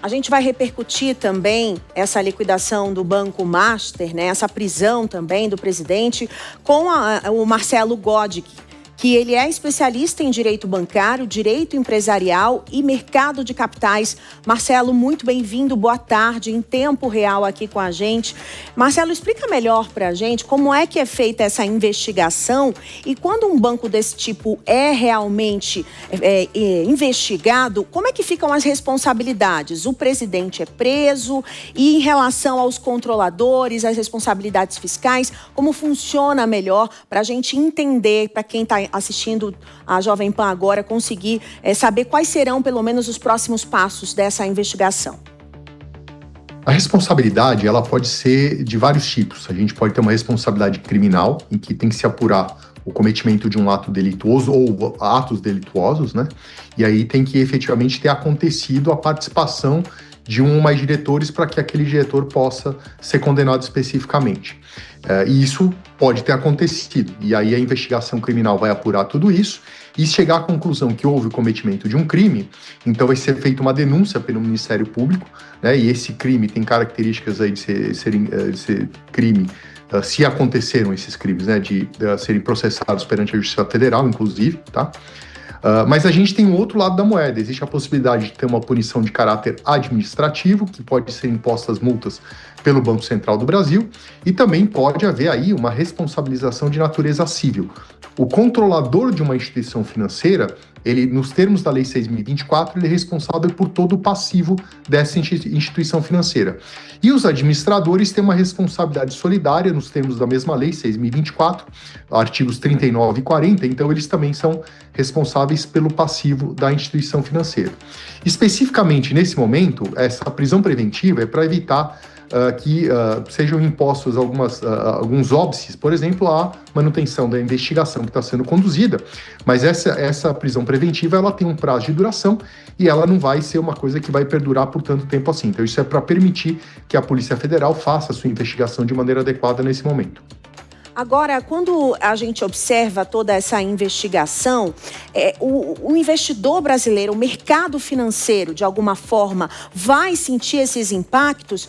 A gente vai repercutir também essa liquidação do Banco Master, né, essa prisão também do presidente, com o Marcelo Godic, que ele é especialista em direito bancário, direito empresarial e mercado de capitais. Marcelo, muito bem-vindo, boa tarde, em tempo real aqui com a gente. Marcelo, explica melhor para a gente como é que é feita essa investigação e quando um banco desse tipo é realmente investigado, como é que ficam as responsabilidades? O presidente é preso e em relação aos controladores, as responsabilidades fiscais, como funciona melhor para a gente entender, para quem está assistindo a Jovem Pan agora, conseguir saber quais serão, pelo menos, os próximos passos dessa investigação? A responsabilidade, ela pode ser de vários tipos. A gente pode ter uma responsabilidade criminal, em que tem que se apurar o cometimento de um ato delituoso ou atos delituosos, né? E aí tem que efetivamente ter acontecido a participação de um ou mais diretores para que aquele diretor possa ser condenado especificamente. E isso pode ter acontecido. E aí a investigação criminal vai apurar tudo isso e chegar à conclusão que houve o cometimento de um crime, então vai ser feita uma denúncia pelo Ministério Público, né? E esse crime tem características aí de ser crime, se aconteceram esses crimes, né? De serem processados perante a Justiça Federal, inclusive, tá? Mas a gente tem um outro lado da moeda. Existe a possibilidade de ter uma punição de caráter administrativo, que pode ser impostas multas pelo Banco Central do Brasil, e também pode haver aí uma responsabilização de natureza civil. O controlador de uma instituição financeira, ele, nos termos da Lei 6.024, ele é responsável por todo o passivo dessa instituição financeira. E os administradores têm uma responsabilidade solidária, nos termos da mesma Lei 6.024, artigos 39 e 40, então eles também são responsáveis pelo passivo da instituição financeira. Especificamente nesse momento, essa prisão preventiva é para evitar que sejam impostos alguns óbices, por exemplo, à manutenção da investigação que está sendo conduzida, mas essa prisão preventiva ela tem um prazo de duração e ela não vai ser uma coisa que vai perdurar por tanto tempo assim. Então isso é para permitir que a Polícia Federal faça a sua investigação de maneira adequada nesse momento. Agora, quando a gente observa toda essa investigação, o investidor brasileiro, o mercado financeiro, de alguma forma, vai sentir esses impactos?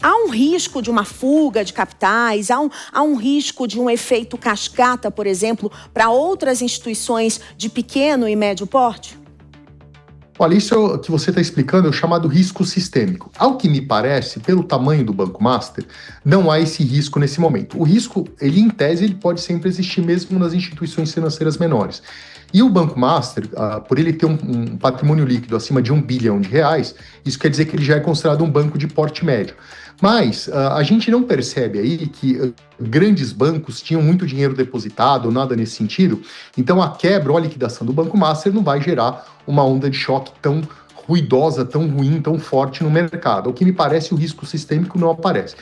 Há um risco de uma fuga de capitais? Há um risco de um efeito cascata, por exemplo, para outras instituições de pequeno e médio porte? Olha, isso que você está explicando é o chamado risco sistêmico. Ao que me parece, pelo tamanho do Banco Master, não há esse risco nesse momento. O risco, em tese, ele pode sempre existir mesmo nas instituições financeiras menores. E o Banco Master, por ele ter um patrimônio líquido acima de R$1 bilhão, isso quer dizer que ele já é considerado um banco de porte médio. Mas a gente não percebe aí que grandes bancos tinham muito dinheiro depositado ou nada nesse sentido. Então a quebra ou a liquidação do Banco Master não vai gerar uma onda de choque tão ruidosa, tão ruim, tão forte no mercado. O que me parece, o risco sistêmico não aparece.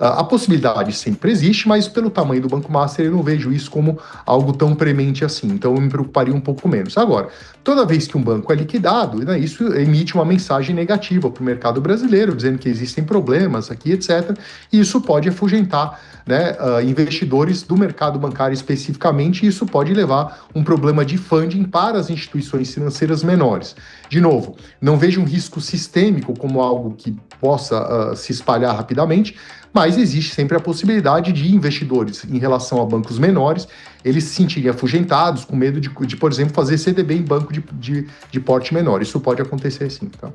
A possibilidade sempre existe, mas pelo tamanho do Banco Master eu não vejo isso como algo tão premente assim, então eu me preocuparia um pouco menos. Agora, toda vez que um banco é liquidado, né, isso emite uma mensagem negativa para o mercado brasileiro, dizendo que existem problemas aqui, etc. E isso pode afugentar, né, investidores do mercado bancário especificamente, e isso pode levar um problema de funding para as instituições financeiras menores. De novo, não vejo um risco sistêmico como algo que possa se espalhar rapidamente, mas existe sempre a possibilidade de investidores, em relação a bancos menores, eles se sentirem afugentados, com medo de por exemplo, fazer CDB em banco de porte menor. Isso pode acontecer sim, tá?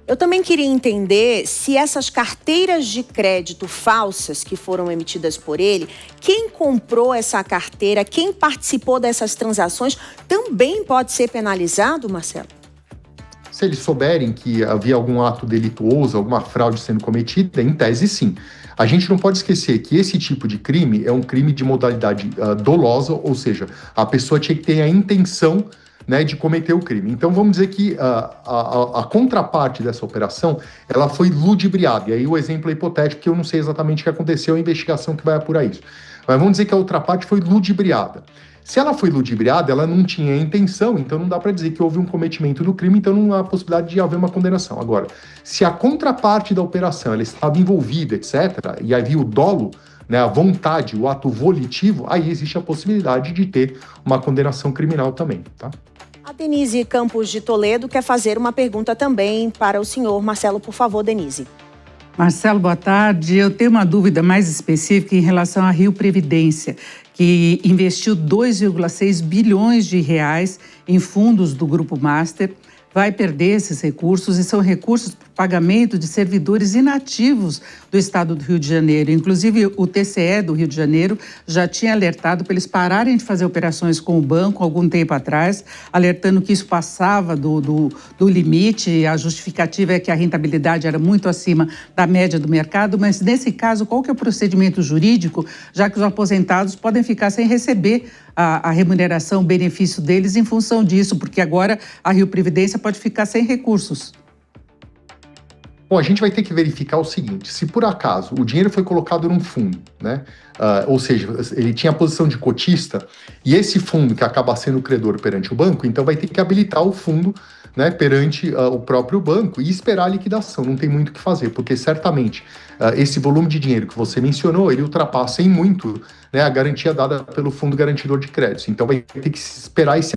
Eu também queria entender se essas carteiras de crédito falsas que foram emitidas por ele, quem comprou essa carteira, quem participou dessas transações, também pode ser penalizado, Marcelo? Se eles souberem que havia algum ato delituoso, alguma fraude sendo cometida, em tese sim. A gente não pode esquecer que esse tipo de crime é um crime de modalidade dolosa, ou seja, a pessoa tinha que ter a intenção, né, de cometer o crime. Então vamos dizer que a contraparte dessa operação, ela foi ludibriada. E aí o exemplo é hipotético, que eu não sei exatamente o que aconteceu, a investigação que vai apurar isso. Mas vamos dizer que a outra parte foi ludibriada. Se ela foi ludibriada, ela não tinha intenção, então não dá para dizer que houve um cometimento do crime, então não há possibilidade de haver uma condenação. Agora, se a contraparte da operação ela estava envolvida, etc., e havia o dolo, né, a vontade, o ato volitivo, aí existe a possibilidade de ter uma condenação criminal também, tá? A Denise Campos de Toledo quer fazer uma pergunta também para o senhor Marcelo, por favor, Denise. Marcelo, boa tarde. Eu tenho uma dúvida mais específica em relação à Rio Previdência, que investiu 2,6 bilhões de reais em fundos do Grupo Master. Vai perder esses recursos e são recursos para pagamento de servidores inativos do estado do Rio de Janeiro. Inclusive, o TCE do Rio de Janeiro já tinha alertado para eles pararem de fazer operações com o banco algum tempo atrás, alertando que isso passava do limite. A justificativa é que a rentabilidade era muito acima da média do mercado, mas nesse caso, qual que é o procedimento jurídico, já que os aposentados podem ficar sem receber a remuneração, o benefício deles em função disso, porque agora a Rio Previdência pode ficar sem recursos. Bom, a gente vai ter que verificar o seguinte: se por acaso o dinheiro foi colocado num fundo, né? Ou seja, ele tinha a posição de cotista, e esse fundo que acaba sendo o credor perante o banco, então vai ter que habilitar o fundo, né, perante o próprio banco e esperar a liquidação. Não tem muito o que fazer, porque certamente esse volume de dinheiro que você mencionou, ele ultrapassa em muito, né, a garantia dada pelo fundo garantidor de créditos. Então vai ter que esperar esse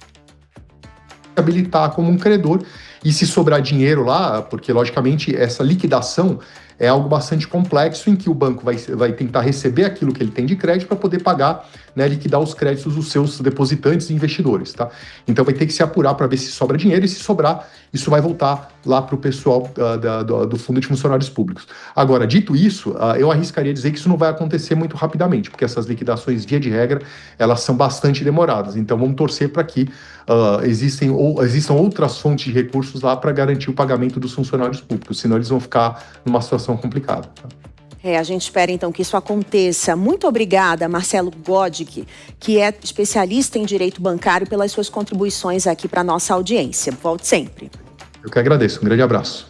habilitar como um credor, e se sobrar dinheiro lá, porque logicamente essa liquidação é algo bastante complexo, em que o banco vai tentar receber aquilo que ele tem de crédito para poder pagar, né, liquidar os créditos dos seus depositantes e investidores, tá? Então vai ter que se apurar para ver se sobra dinheiro, e se sobrar, isso vai voltar lá para o pessoal do Fundo de Funcionários Públicos. Agora, dito isso, eu arriscaria dizer que isso não vai acontecer muito rapidamente, porque essas liquidações, via de regra, elas são bastante demoradas. Então vamos torcer para que existam outras fontes de recursos lá para garantir o pagamento dos funcionários públicos, senão eles vão ficar numa situação complicada. Tá? A gente espera então que isso aconteça. Muito obrigada, Marcelo Godic, que é especialista em direito bancário, pelas suas contribuições aqui para a nossa audiência. Volte sempre. Eu que agradeço. Um grande abraço.